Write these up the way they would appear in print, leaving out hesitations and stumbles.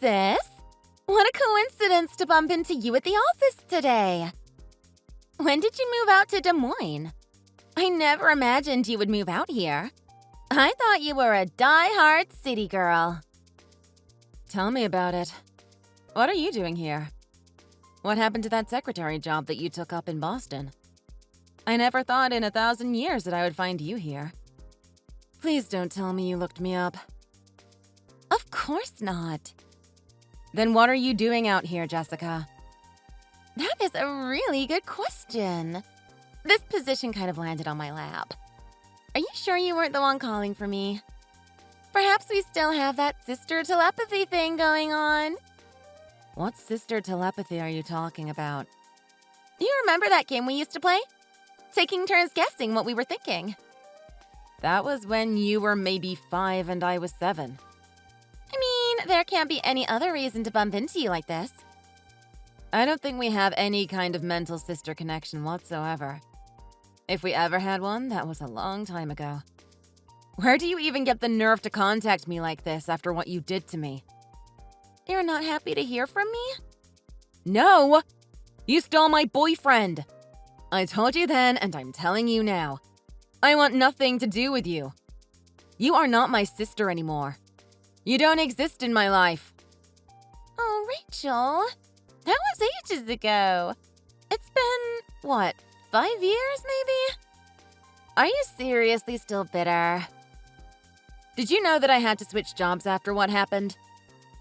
sis! What a coincidence to bump into you at the office today! When did you move out to Des Moines? I never imagined you would move out here. I thought you were a die-hard city girl. Tell me about it. What are you doing here? What happened to that secretary job that you took up in Boston? I never thought in 1,000 years that I would find you here. Please don't tell me you looked me up. Of course not. Then what are you doing out here, Jessica? That is a really good question. This position kind of landed on my lap. Are you sure you weren't the one calling for me? Perhaps we still have that sister telepathy thing going on. What sister telepathy are you talking about? You remember that game we used to play? Taking turns guessing what we were thinking. That was when you were maybe 5 and I was 7. I mean, there can't be any other reason to bump into you like this. I don't think we have any kind of mental sister connection whatsoever. If we ever had one, that was a long time ago. Where do you even get the nerve to contact me like this after what you did to me? You're not happy to hear from me? No! You stole my boyfriend! I told you then, and I'm telling you now. I want nothing to do with you. You are not my sister anymore. You don't exist in my life. Oh, Rachel. That was ages ago. It's been, what, 5 years maybe? Are you seriously still bitter? Did you know that I had to switch jobs after what happened?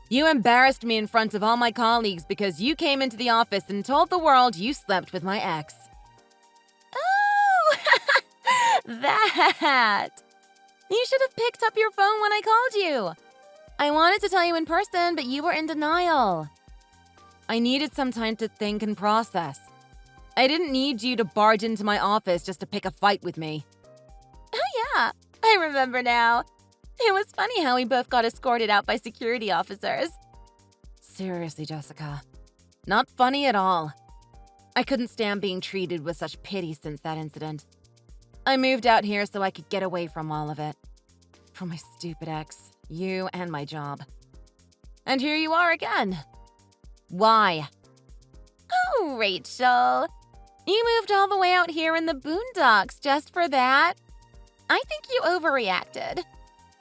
You embarrassed me in front of all my colleagues because you came into the office and told the world you slept with my ex. Oh, that! You should have picked up your phone when I called you. I wanted to tell you in person, but you were in denial. I needed some time to think and process. I didn't need you to barge into my office just to pick a fight with me. Oh yeah, I remember now. It was funny how we both got escorted out by security officers. Seriously, Jessica. Not funny at all. I couldn't stand being treated with such pity since that incident. I moved out here so I could get away from all of it. From my stupid ex, you, and my job. And here you are again. Why? Oh, Rachel. You moved all the way out here in the boondocks just for that? I think you overreacted.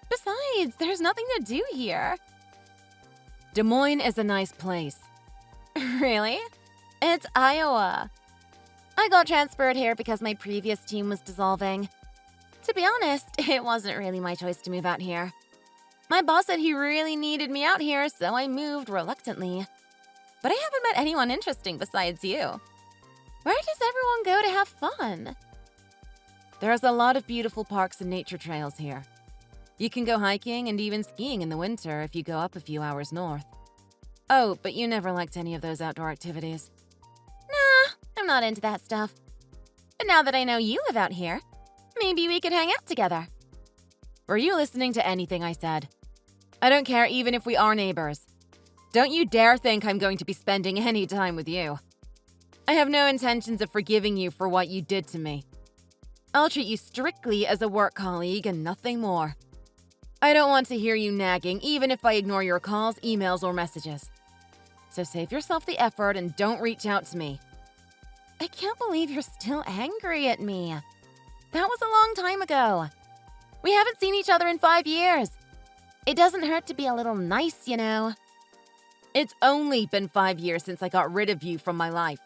Besides, there's nothing to do here. Des Moines is a nice place. Really? It's Iowa. I got transferred here because my previous team was dissolving. To be honest, it wasn't really my choice to move out here. My boss said he really needed me out here, so I moved reluctantly. But I haven't met anyone interesting besides you. Where does everyone go to have fun? There's a lot of beautiful parks and nature trails here. You can go hiking and even skiing in the winter if you go up a few hours north. Oh, but you never liked any of those outdoor activities. Nah, I'm not into that stuff. But now that I know you live out here, maybe we could hang out together. Were you listening to anything I said? I don't care even if we are neighbors. Don't you dare think I'm going to be spending any time with you. I have no intentions of forgiving you for what you did to me. I'll treat you strictly as a work colleague and nothing more. I don't want to hear you nagging, even if I ignore your calls, emails, or messages. So save yourself the effort and don't reach out to me. I can't believe you're still angry at me. That was a long time ago. We haven't seen each other in 5 years. It doesn't hurt to be a little nice, you know. It's only been 5 years since I got rid of you from my life.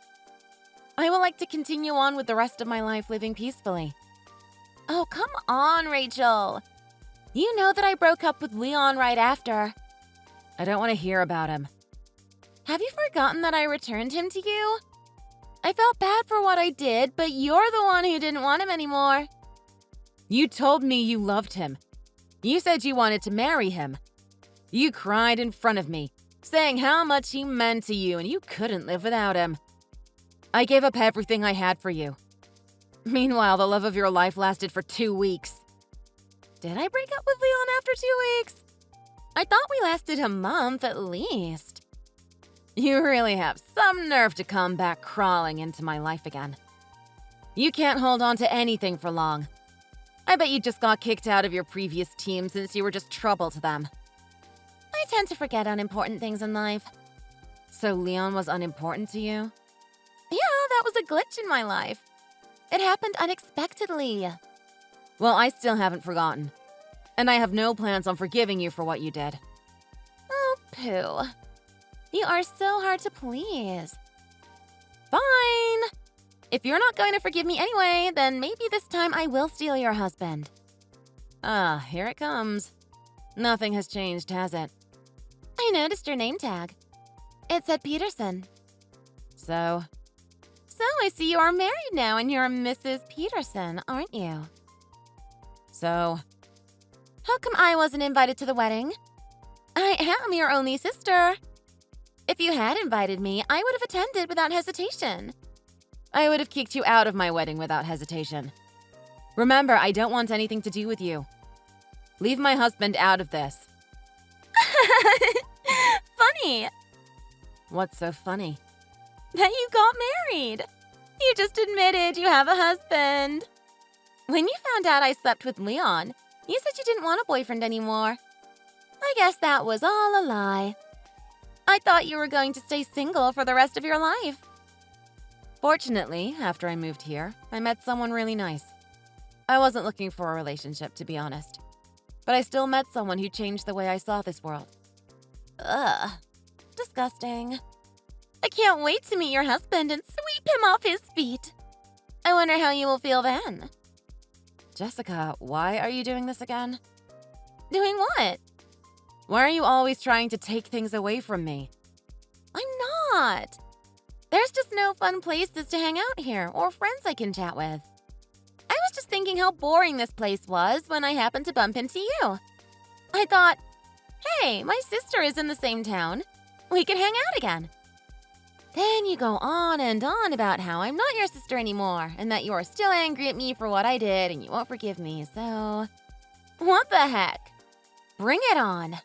I would like to continue on with the rest of my life living peacefully. Oh, come on, Rachel. You know that I broke up with Leon right after. I don't want to hear about him. Have you forgotten that I returned him to you? I felt bad for what I did, but you're the one who didn't want him anymore. You told me you loved him. You said you wanted to marry him. You cried in front of me, saying how much he meant to you and you couldn't live without him. I gave up everything I had for you. Meanwhile, the love of your life lasted for 2 weeks. Did I break up with Leon after 2 weeks? I thought we lasted a month at least. You really have some nerve to come back crawling into my life again. You can't hold on to anything for long. I bet you just got kicked out of your previous team since you were just trouble to them. I tend to forget unimportant things in life. So Leon was unimportant to you? Yeah, that was a glitch in my life. It happened unexpectedly. Well, I still haven't forgotten. And I have no plans on forgiving you for what you did. Oh, pooh. You are so hard to please. Fine! If you're not going to forgive me anyway, then maybe this time I will steal your husband. Ah, here it comes. Nothing has changed, has it? I noticed your name tag. It said Peterson. So I see you are married now and you're Mrs. Peterson, aren't you? So, how come I wasn't invited to the wedding? I am your only sister. If you had invited me, I would have attended without hesitation. I would have kicked you out of my wedding without hesitation. Remember, I don't want anything to do with you. Leave my husband out of this. Funny. What's so funny? That you got married. You just admitted you have a husband. When you found out I slept with Leon, you said you didn't want a boyfriend anymore. I guess that was all a lie. I thought you were going to stay single for the rest of your life. Fortunately, after I moved here, I met someone really nice. I wasn't looking for a relationship, to be honest. But I still met someone who changed the way I saw this world. Ugh. Disgusting. I can't wait to meet your husband and sweep him off his feet. I wonder how you will feel then. Jessica, why are you doing this again? Doing what? Why are you always trying to take things away from me? I'm not. There's just no fun places to hang out here or friends I can chat with. I was just thinking how boring this place was when I happened to bump into you. I thought, hey, my sister is in the same town. We could hang out again. Then you go on and on about how I'm not your sister anymore and that you are still angry at me for what I did and you won't forgive me, so… What the heck? Bring it on.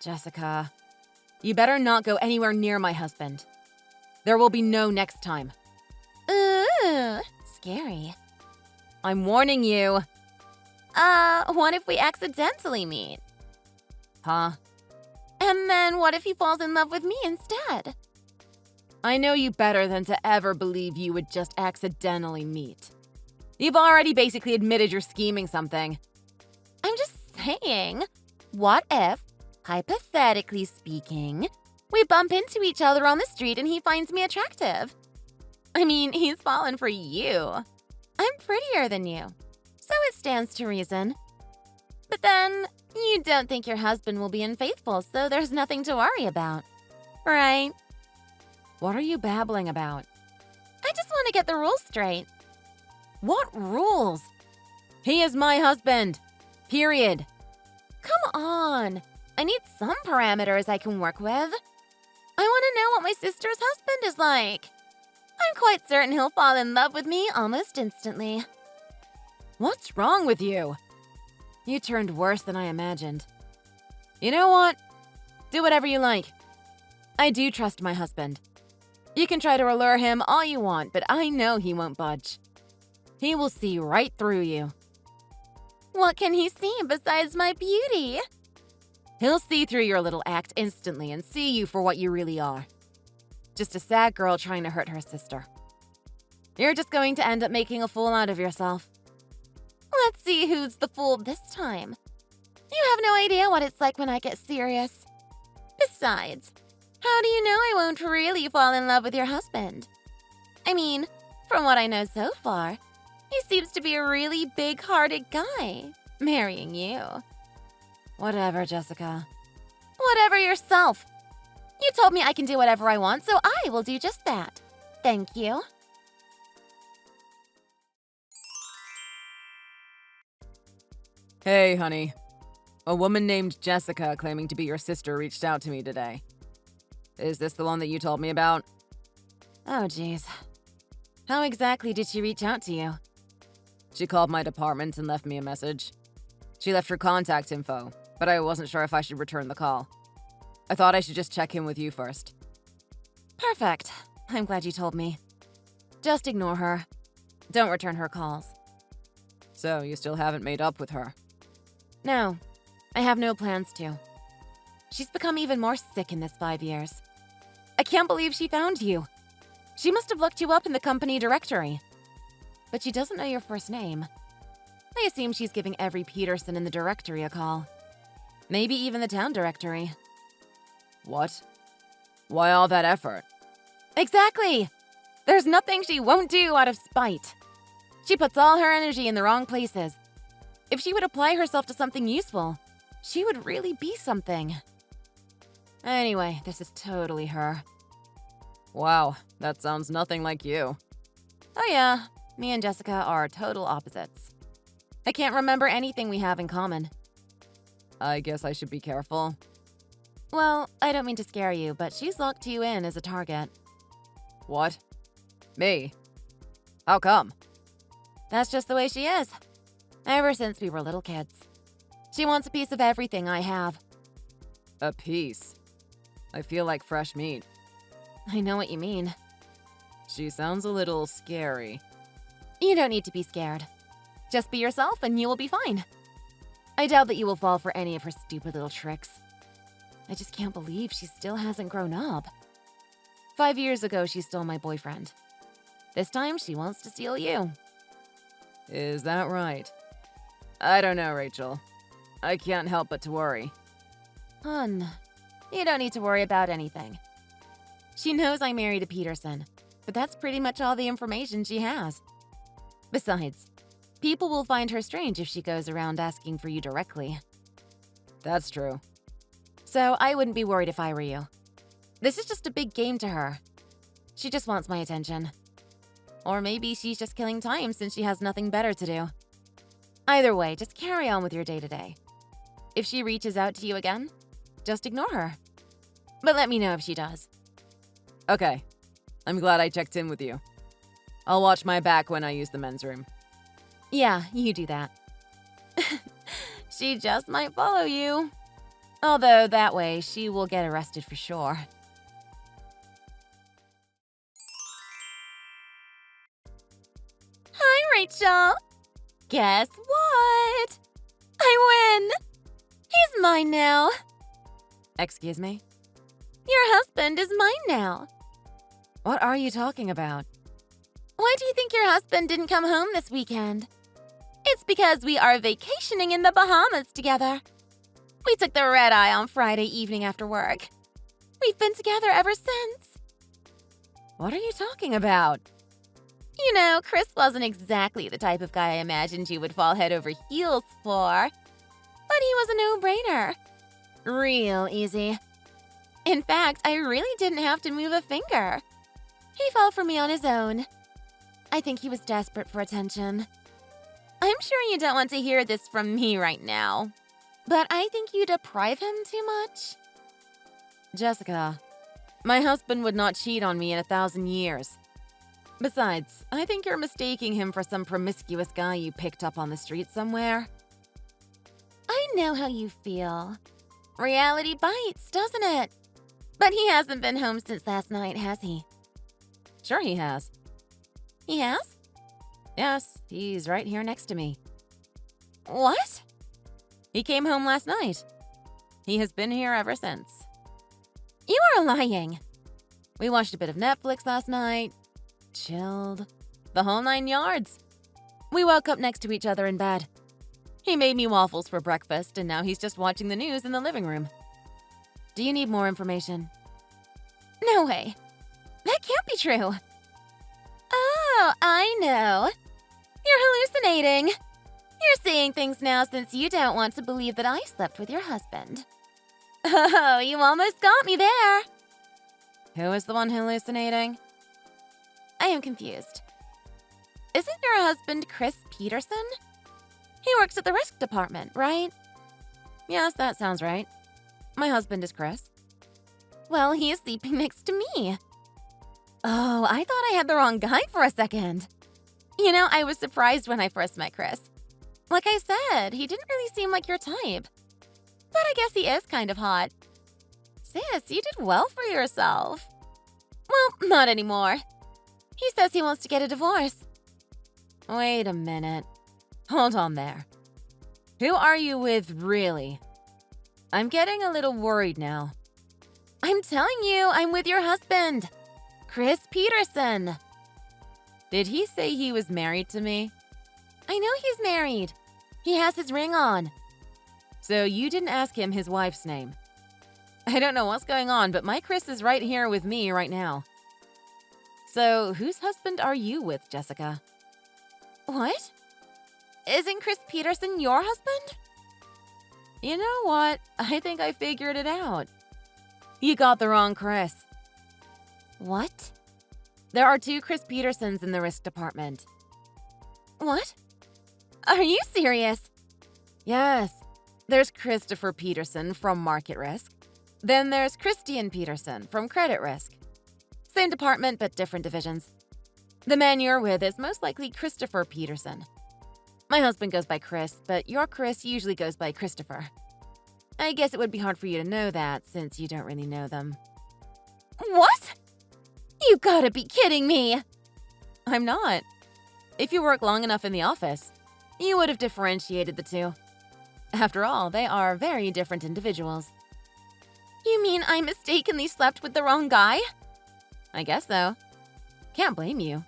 Jessica, you better not go anywhere near my husband. There will be no next time. Ooh, scary. I'm warning you. What if we accidentally meet? Huh? And then what if he falls in love with me instead? I know you better than to ever believe you would just accidentally meet. You've already basically admitted you're scheming something. I'm just saying, what if, hypothetically speaking, we bump into each other on the street and he finds me attractive? I mean, he's fallen for you. I'm prettier than you, so it stands to reason. But then, you don't think your husband will be unfaithful, so there's nothing to worry about, right? What are you babbling about? I just want to get the rules straight. What rules? He is my husband. Period. Come on. I need some parameters I can work with. I want to know what my sister's husband is like. I'm quite certain he'll fall in love with me almost instantly. What's wrong with you? You turned worse than I imagined. You know what? Do whatever you like. I do trust my husband. You can try to allure him all you want, but I know he won't budge. He will see right through you. What can he see besides my beauty? He'll see through your little act instantly and see you for what you really are. Just a sad girl trying to hurt her sister. You're just going to end up making a fool out of yourself. Let's see who's the fool this time. You have no idea what it's like when I get serious. Besides, how do you know I won't really fall in love with your husband? I mean, from what I know so far, he seems to be a really big-hearted guy, marrying you. Whatever, Jessica. Whatever yourself. You told me I can do whatever I want, so I will do just that. Thank you. Hey, honey. A woman named Jessica claiming to be your sister reached out to me today. Is this the one that you told me about? Oh, jeez. How exactly did she reach out to you? She called my department and left me a message. She left her contact info, but I wasn't sure if I should return the call. I thought I should just check in with you first. Perfect. I'm glad you told me. Just ignore her. Don't return her calls. So, you still haven't made up with her? No, I have no plans to. She's become even more sick in this 5 years. I can't believe she found you. She must have looked you up in the company directory. But she doesn't know your first name. I assume she's giving every Peterson in the directory a call. Maybe even the town directory. What? Why all that effort? Exactly! There's nothing she won't do out of spite. She puts all her energy in the wrong places. If she would apply herself to something useful, she would really be something. Anyway, this is totally her. Wow, that sounds nothing like you. Oh yeah, me and Jessica are total opposites. I can't remember anything we have in common. I guess I should be careful. Well, I don't mean to scare you, but she's locked you in as a target. What? Me? How come? That's just the way she is. Ever since we were little kids. She wants a piece of everything I have. A piece? I feel like fresh meat. I know what you mean. She sounds a little scary. You don't need to be scared. Just be yourself and you will be fine. I doubt that you will fall for any of her stupid little tricks. I just can't believe she still hasn't grown up. 5 years ago, she stole my boyfriend. This time, she wants to steal you. Is that right? I don't know, Rachel. I can't help but to worry. Hun, you don't need to worry about anything. She knows I married a Peterson, but that's pretty much all the information she has. Besides, people will find her strange if she goes around asking for you directly. That's true. So I wouldn't be worried if I were you. This is just a big game to her. She just wants my attention. Or maybe she's just killing time since she has nothing better to do. Either way, just carry on with your day-to-day. If she reaches out to you again, just ignore her. But let me know if she does. Okay. I'm glad I checked in with you. I'll watch my back when I use the men's room. Yeah, you do that. She just might follow you. Although that way, she will get arrested for sure. Hi, Rachel. Guess what? I win! He's mine now. Excuse me? Your husband is mine now. What are you talking about? Why do you think your husband didn't come home this weekend? It's because we are vacationing in the Bahamas together. We took the red eye on Friday evening after work. We've been together ever since. What are you talking about? You know, Chris wasn't exactly the type of guy I imagined you would fall head over heels for. But he was a no-brainer. Real easy. In fact, I really didn't have to move a finger. He fell for me on his own. I think he was desperate for attention. I'm sure you don't want to hear this from me right now, but I think you deprive him too much. Jessica, my husband would not cheat on me in 1,000 years. Besides, I think you're mistaking him for some promiscuous guy you picked up on the street somewhere. I know how you feel. Reality bites, doesn't it? But he hasn't been home since last night, has he? Sure he has. He has? Yes, he's right here next to me. What? He came home last night. He has been here ever since. You are lying. We watched a bit of Netflix last night. Chilled. The whole 9 yards. We woke up next to each other in bed. He made me waffles for breakfast, and now he's just watching the news in the living room. Do you need more information? No way. That can't be true. Oh, I know. You're hallucinating. You're seeing things now since you don't want to believe that I slept with your husband. Oh, you almost got me there. Who is the one hallucinating? I am confused. Isn't your husband Chris Peterson? He works at the risk department, right? Yes, that sounds right. My husband is Chris. Well, he is sleeping next to me. Oh, I thought I had the wrong guy for a second. You know, I was surprised when I first met Chris. Like I said, he didn't really seem like your type. But I guess he is kind of hot. Sis, you did well for yourself. Well, not anymore. He says he wants to get a divorce. Wait a minute. Hold on there. Who are you with, really? I'm getting a little worried now. I'm telling you, I'm with your husband, Chris Peterson. Did he say he was married to me? I know he's married. He has his ring on. So you didn't ask him his wife's name. I don't know what's going on, but my Chris is right here with me right now. So whose husband are you with, Jessica? What? Isn't Chris Peterson your husband? You know what? I think I figured it out. You got the wrong Chris. What? There are 2 Chris Petersons in the risk department. What? Are you serious? Yes. There's Christopher Peterson from Market Risk. Then there's Christian Peterson from Credit Risk. Same department, but different divisions. The man you're with is most likely Christopher Peterson. My husband goes by Chris, but your Chris usually goes by Christopher. I guess it would be hard for you to know that since you don't really know them. What? You gotta be kidding me! I'm not. If you work long enough in the office, you would have differentiated the 2. After all, they are very different individuals. You mean I mistakenly slept with the wrong guy? I guess so. Can't blame you.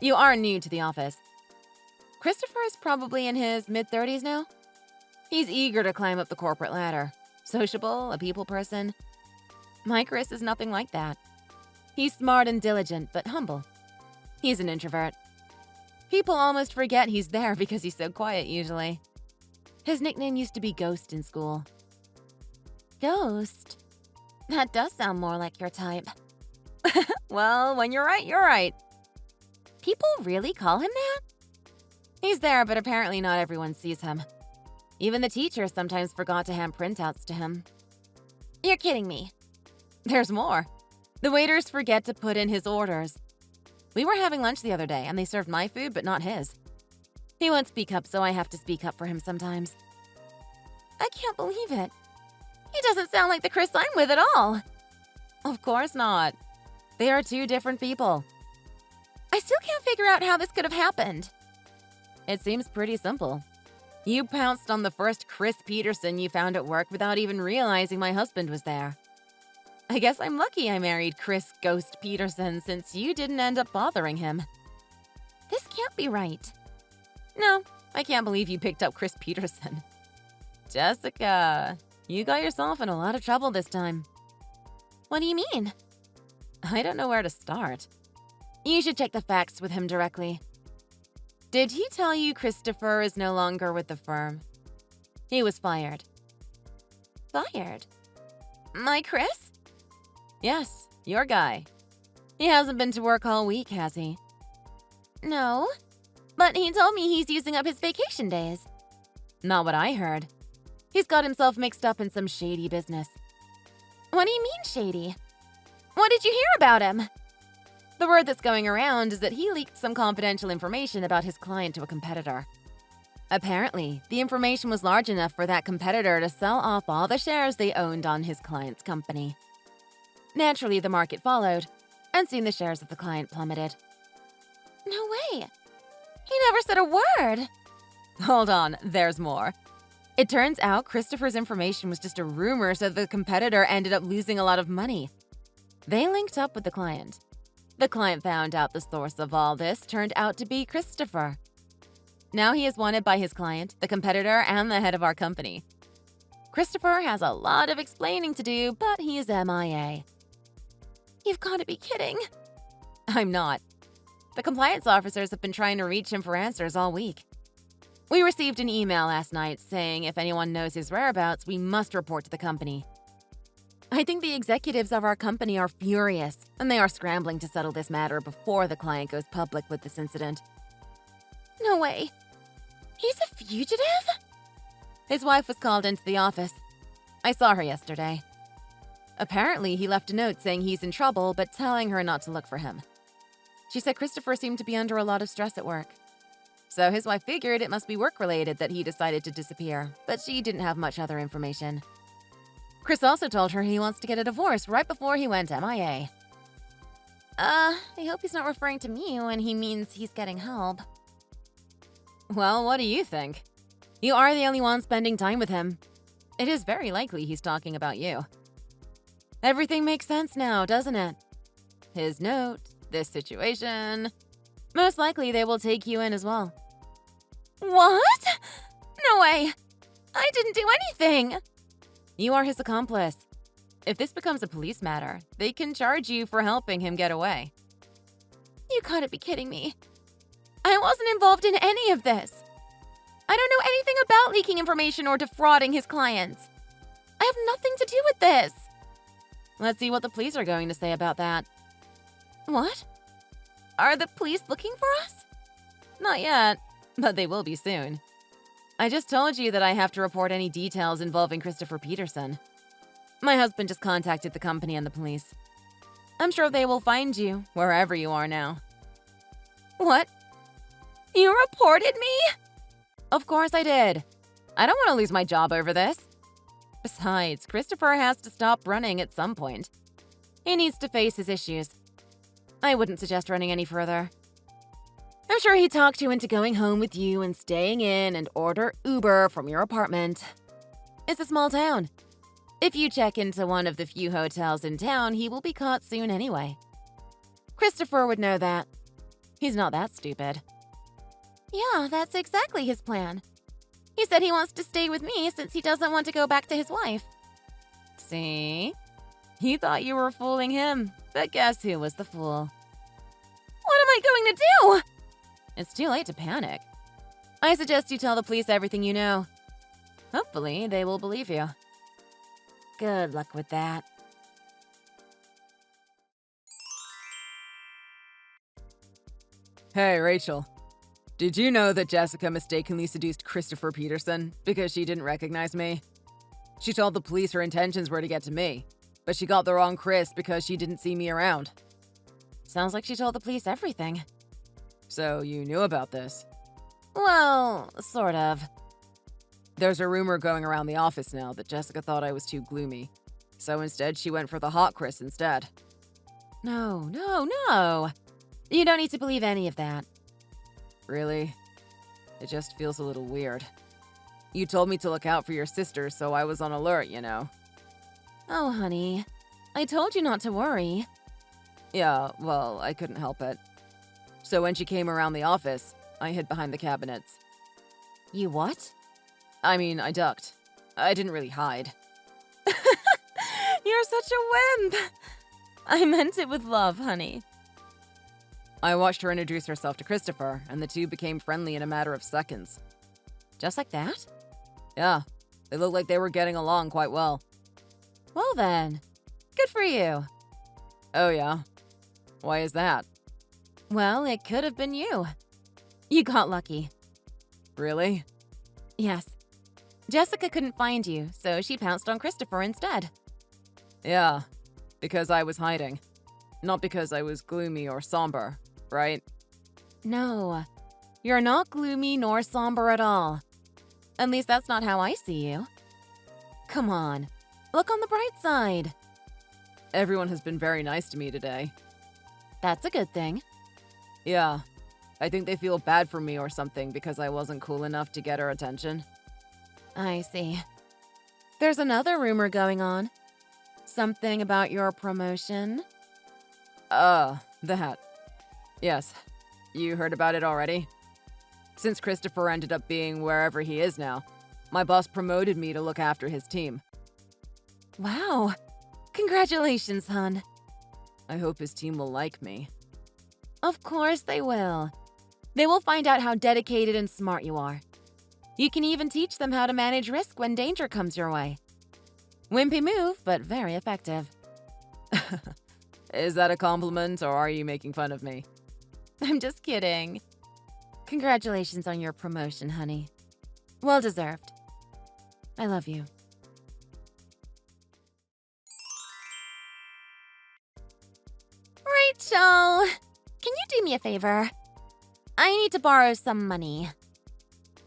You are new to the office. Christopher is probably in his mid-30s now. He's eager to climb up the corporate ladder. Sociable, a people person. My Chris is nothing like that. He's smart and diligent, but humble. He's an introvert. People almost forget he's there because he's so quiet usually. His nickname used to be Ghost in school. Ghost? That does sound more like your type. Well, when you're right, you're right. People really call him that? He's there, but apparently not everyone sees him. Even the teachers sometimes forgot to hand printouts to him. You're kidding me. There's more. The waiters forget to put in his orders. We were having lunch the other day, and they served my food, but not his. He won't speak up, so I have to speak up for him sometimes. I can't believe it. He doesn't sound like the Chris I'm with at all. Of course not. They are 2 different people. I still can't figure out how this could have happened. It seems pretty simple. You pounced on the first Chris Peterson you found at work without even realizing my husband was there. I guess I'm lucky I married Chris Ghost Peterson since you didn't end up bothering him. This can't be right. No, I can't believe you picked up Chris Peterson. Jessica, you got yourself in a lot of trouble this time. What do you mean? I don't know where to start. You should check the facts with him directly. Did he tell you Christopher is no longer with the firm? He was fired. Fired? My Chris? Yes, your guy. He hasn't been to work all week, has he? No, but he told me he's using up his vacation days. Not what I heard. He's got himself mixed up in some shady business. What do you mean shady? What did you hear about him? The word that's going around is that he leaked some confidential information about his client to a competitor. Apparently, the information was large enough for that competitor to sell off all the shares they owned on his client's company. Naturally, the market followed, and soon the shares of the client plummeted. No way! He never said a word! Hold on, there's more. It turns out Christopher's information was just a rumor, so the competitor ended up losing a lot of money. They linked up with the client. The client found out the source of all this turned out to be Christopher. Now he is wanted by his client, the competitor, and the head of our company. Christopher has a lot of explaining to do, but he is MIA. You've got to be kidding. I'm not. The compliance officers have been trying to reach him for answers all week. We received an email last night saying if anyone knows his whereabouts, we must report to the company. I think the executives of our company are furious, and they are scrambling to settle this matter before the client goes public with this incident. No way. He's a fugitive? His wife was called into the office. I saw her yesterday. Apparently, he left a note saying he's in trouble, but telling her not to look for him. She said Christopher seemed to be under a lot of stress at work. So his wife figured it must be work-related that he decided to disappear, but she didn't have much other information. Chris also told her he wants to get a divorce right before he went MIA. I hope he's not referring to me when he means he's getting help. Well, what do you think? You are the only one spending time with him. It is very likely he's talking about you. Everything makes sense now, doesn't it? His note, this situation. Most likely they will take you in as well. What? No way! I didn't do anything! You are his accomplice. If this becomes a police matter, they can charge you for helping him get away. You gotta be kidding me. I wasn't involved in any of this. I don't know anything about leaking information or defrauding his clients. I have nothing to do with this. Let's see what the police are going to say about that. What? Are the police looking for us? Not yet, but they will be soon. I just told you that I have to report any details involving Christopher Peterson. My husband just contacted the company and the police. I'm sure they will find you wherever you are now. What? You reported me? Of course I did. I don't want to lose my job over this. Besides, Christopher has to stop running at some point. He needs to face his issues. I wouldn't suggest running any further. I'm sure he talked you into going home with you and staying in and order Uber from your apartment. It's a small town. If you check into one of the few hotels in town, he will be caught soon anyway. Christopher would know that. He's not that stupid. Yeah, that's exactly his plan. He said he wants to stay with me since he doesn't want to go back to his wife. See? He thought you were fooling him, but guess who was the fool? What am I going to do? It's too late to panic. I suggest you tell the police everything you know. Hopefully, they will believe you. Good luck with that. Hey, Rachel. Did you know that Jessica mistakenly seduced Christopher Peterson because she didn't recognize me? She told the police her intentions were to get to me, but she got the wrong Chris because she didn't see me around. Sounds like she told the police everything. So you knew about this? Well, sort of. There's a rumor going around the office now that Jessica thought I was too gloomy, so instead she went for the hot Chris instead. No. You don't need to believe any of that. Really? It just feels a little weird. You told me to look out for your sister, so I was on alert, you know. Oh, honey. I told you not to worry. Yeah, well, I couldn't help it. So when she came around the office, I hid behind the cabinets. You what? I mean, I ducked. I didn't really hide. You're such a wimp! I meant it with love, honey. I watched her introduce herself to Christopher, and the two became friendly in a matter of seconds. Just like that? Yeah, they looked like they were getting along quite well. Well then, good for you. Oh yeah? Why is that? Well, it could have been you. You got lucky. Really? Yes. Jessica couldn't find you, so she pounced on Christopher instead. Yeah, because I was hiding. Not because I was gloomy or somber, right? No, you're not gloomy nor somber at all. At least that's not how I see you. Come on, look on the bright side. Everyone has been very nice to me today. That's a good thing. Yeah, I think they feel bad for me or something because I wasn't cool enough to get her attention. I see. There's another rumor going on. Something about your promotion? That. Yes. You heard about it already? Since Christopher ended up being wherever he is now, my boss promoted me to look after his team. Wow. Congratulations, hon. I hope his team will like me. Of course they will. They will find out how dedicated and smart you are. You can even teach them how to manage risk when danger comes your way. Wimpy move, but very effective. Is that a compliment, or are you making fun of me? I'm just kidding. Congratulations on your promotion, honey. Well deserved. I love you. Rachel, can you do me a favor? I need to borrow some money.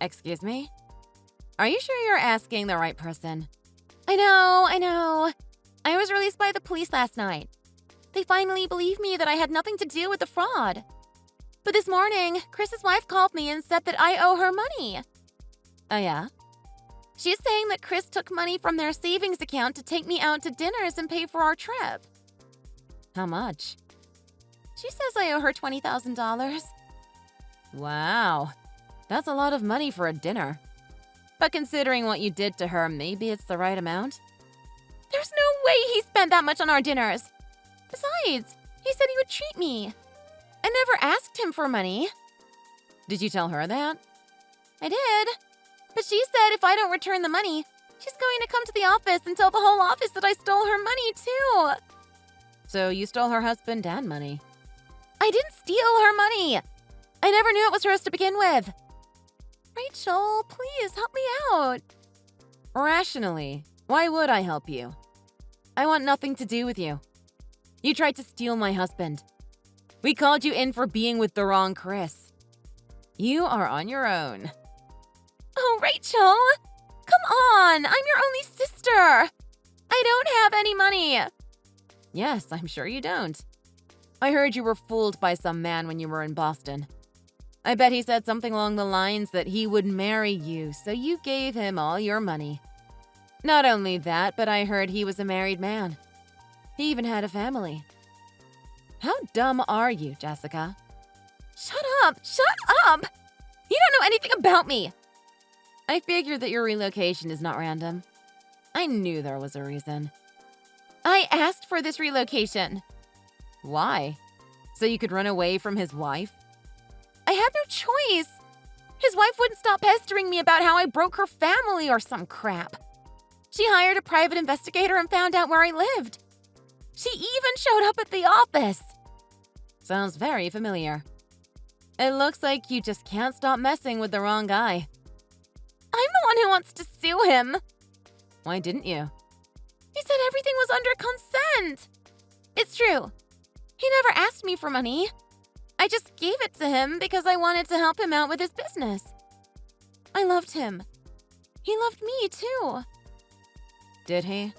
Excuse me? Are you sure you're asking the right person? I know. I was released by the police last night. They finally believed me that I had nothing to do with the fraud. But this morning, Chris's wife called me and said that I owe her money. Oh yeah? She's saying that Chris took money from their savings account to take me out to dinners and pay for our trip. How much? She says I owe her $20,000. Wow. That's a lot of money for a dinner. But considering what you did to her, maybe it's the right amount? There's no way he spent that much on our dinners. Besides, he said he would treat me. I never asked him for money. Did you tell her that? I did. But she said if I don't return the money, she's going to come to the office and tell the whole office that I stole her money too. So you stole her husband and money? I didn't steal her money. I never knew it was hers to begin with. Rachel, please help me out. Rationally, why would I help you? I want nothing to do with you. You tried to steal my husband. We called you in for being with the wrong Chris. You are on your own. Oh, Rachel! Come on! I'm your only sister! I don't have any money! Yes, I'm sure you don't. I heard you were fooled by some man when you were in Boston. I bet he said something along the lines that he would marry you, so you gave him all your money. Not only that, but I heard he was a married man. He even had a family. How dumb are you, Jessica? Shut up! Shut up! You don't know anything about me! I figured that your relocation is not random. I knew there was a reason. I asked for this relocation. Why? So you could run away from his wife? I had no choice. His wife wouldn't stop pestering me about how I broke her family or some crap. She hired a private investigator and found out where I lived. She even showed up at the office. Sounds very familiar. It looks like you just can't stop messing with the wrong guy. I'm the one who wants to sue him. Why didn't you? He said everything was under consent. It's true. He never asked me for money. I just gave it to him because I wanted to help him out with his business. I loved him. He loved me, too. Did he?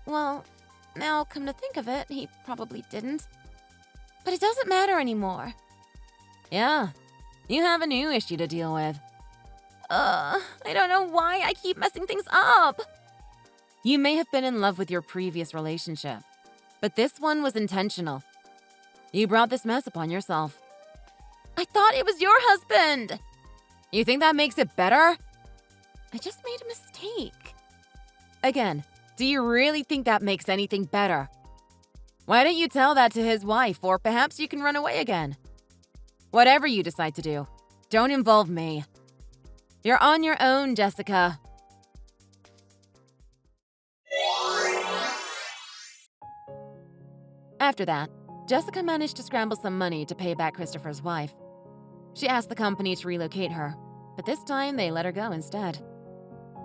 Well, now come to think of it, he probably didn't. But it doesn't matter anymore. Yeah, you have a new issue to deal with. I don't know why I keep messing things up. You may have been in love with your previous relationship, but this one was intentional. You brought this mess upon yourself. I thought it was your husband. You think that makes it better? I just made a mistake. Again, do you really think that makes anything better? Why don't you tell that to his wife, or perhaps you can run away again? Whatever you decide to do, don't involve me. You're on your own, Jessica. After that, Jessica managed to scramble some money to pay back Christopher's wife. She asked the company to relocate her, but this time they let her go instead.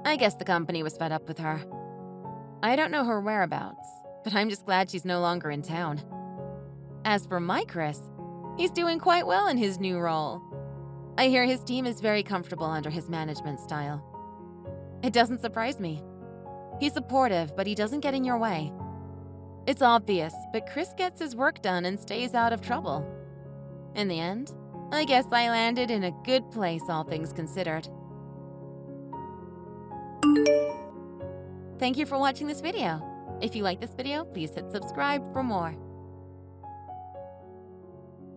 I guess the company was fed up with her. I don't know her whereabouts, but I'm just glad she's no longer in town. As for my Chris, he's doing quite well in his new role. I hear his team is very comfortable under his management style. It doesn't surprise me. He's supportive, but he doesn't get in your way. It's obvious, but Chris gets his work done and stays out of trouble. In the end, I guess I landed in a good place, all things considered. Thank you for watching this video. If you like this video, please hit subscribe for more.